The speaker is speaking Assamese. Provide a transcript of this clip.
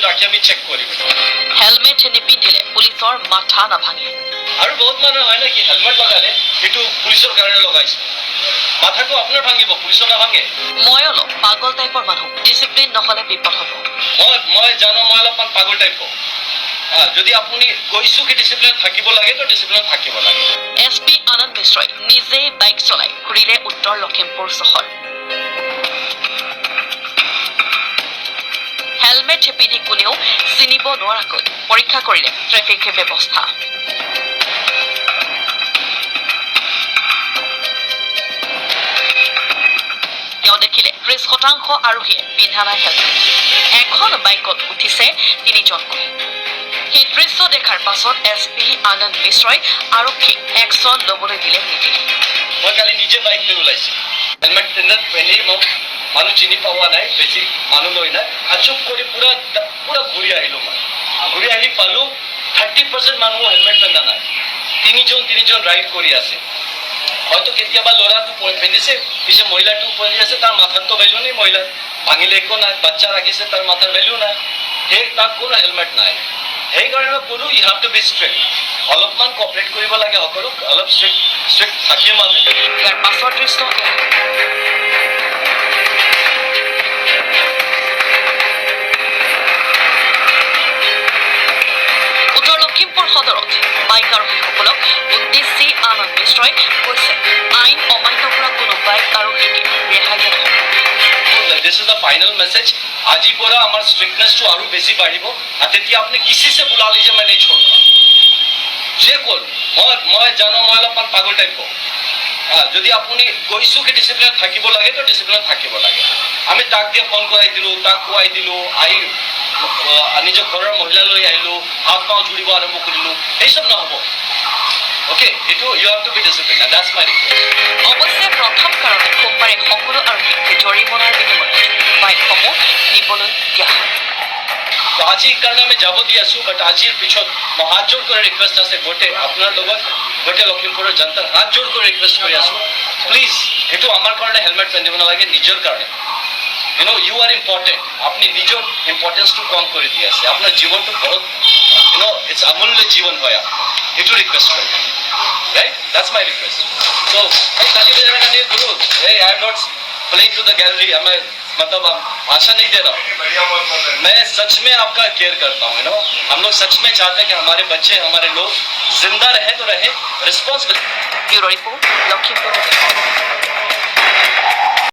বাকি আমি চেক কৰিম হেলমেট নিপিন্ধিলে পুলিচৰ মাথা নাভাঙে আৰু বহুত মানুহ হয় না কি হেলমেট লগালে সেইটো পুলিচৰ কাৰণে লগাইছে মাথাটো আপোনাৰ ভাঙিব পুলিচৰ নাভাঙে মই অলপ পাগল টাইপৰ মানুহ ডিসিপ্লিন নহলে বিপদ হ'ব মই জানো মই অলপমান পাগল টাইপ যদি আপুনি কৈছো কি ডিসিপ্লিন থাকিব লাগে তো ডিসিপ্লিন থাকিব লাগে এসপি আনন্দ মিশ্ৰই নিজেই বাইক চলাই ঘূৰিলে উত্তৰ লখিমপুৰ চহৰ হেলমেট পিন্ধি কোনেও চিনিব নোৱাৰাকৈ পৰীক্ষা কৰিলে ট্ৰেফিক ব্যৱস্থা তেওঁ দেখিলে 30% আৰোহীয়ে পিন্ধা নাই হেলমেট এখন বাইকত উঠিছে 3জনকৈ সেই দৃশ্য দেখাৰ পাছত এসপি আনন্দ মিশ্ৰই আৰক্ষীক একশন ল'বলৈ দিলে নিদিলে মই কালি নিজে বাইক লৈ ওলাইছো হেলমেট পিন্ধি মোক মানুহ চিনি পোৱা নাই বেছি মানুহ লৈ নাই আচুপ কৰি পুৰা ঘূৰি আহিলো মই ঘূৰি আহি পালো 30% মানুহ হেলমেট পিন্ধা নাই তিনিজন ৰাইড কৰি আছে হয়তো কেতিয়াবা ল'ৰাটো পিন্ধিছে পিছে মহিলাটো পিন্ধি আছে তাৰ মাথাতো ভেলু নাই মহিলা ভাঙিলে একো নাই বাচ্চা ৰাখিছে তাৰ মাথাৰ ভেলু নাই সেই তাত কোনো হেলমেট নাই সেইকাৰণে ক'লো you have to be strict অলপমান কপাৰেট কৰিব লাগে সকলো অলপ ষ্ট্ৰিক্ট থাকিয়ে মানুহ ইয়াৰ পাছৰ দৃশ্য উত্তৰ লখিমপুৰ সদৰত বাইক আৰোহীসকলক উদ্দেশ্যি আনন্দ মিশ্ৰই কৈছে আইন অমান্য কৰা কোনো বাইক আৰোহীকে ৰেহাই দিয়া নহ'ব This is the final message. আজি পৰা আমাৰ স্ট্ৰিক্টনেছটো আৰু বেছি বাঢ়িব আৰু তেতিয়া আপুনি কিছিছে বুলা লীজে মই নেই ছোড়ো যে কোন মই জানো মই অলপমান পাগল টাইপ যদি আপুনি কৈছো কি ডিসিপ্লিন থাকিব লাগে তো ডিসিপ্লিন থাকিব লাগে আমি তাক দিয়ে ফোন কৰাই দিলো তাক কোৱাই দিলো আহি নিজৰ ঘৰৰ মহিলা লৈ আহিলো হাত পাও জুৰিব আৰম্ভ কৰিলো এই সব নহব ওকে ইটো you have to be discipline and that's my request অৱশ্যে প্ৰথম কাৰণে সোমবাৰে সকলো আৰোহীক জৰিমনাৰ বিনিময়ত বাইকসমূহ নিবলৈ দিয়া হয় তো আজিৰ কাৰণে আমি যাব দি আছো বাট আজিৰ পিছত মই হাত জোৰ কৰি ৰিকুৱেষ্ট আছে গোটে আপোনাৰ লগত গোটে লখিমপুৰৰ জনতাৰ হাত জোৰ কৰি ৰিকুৱেষ্ট কৰি আছো প্লিজ এইটো আমাৰ কাৰণে হেলমেট পিন্ধিব নালাগে নিজৰ কাৰণে you are important আপনি নিজৰ ইম্পৰ্টেন্সটো কম কৰি দি আছে আপোনাৰ জীৱনটো বহুত it's অমূল্য জীৱন হয় এইটো ৰিকুৱেষ্ট কৰি right that's my request so hey ताली बजाने का नहीं गुरु hey I am not playing to the gallery मैं मतलब भाषा नहीं दे रहा हूँ मैं सच में आपका केयर करता हूँ हम लोग सच में चाहते हैं कि हमारे बच्चे हमारे लोग जिंदा रहे तो रहे रिस्पॉन्सिबल ब्यूरो रिपोर्ट लखीमपुर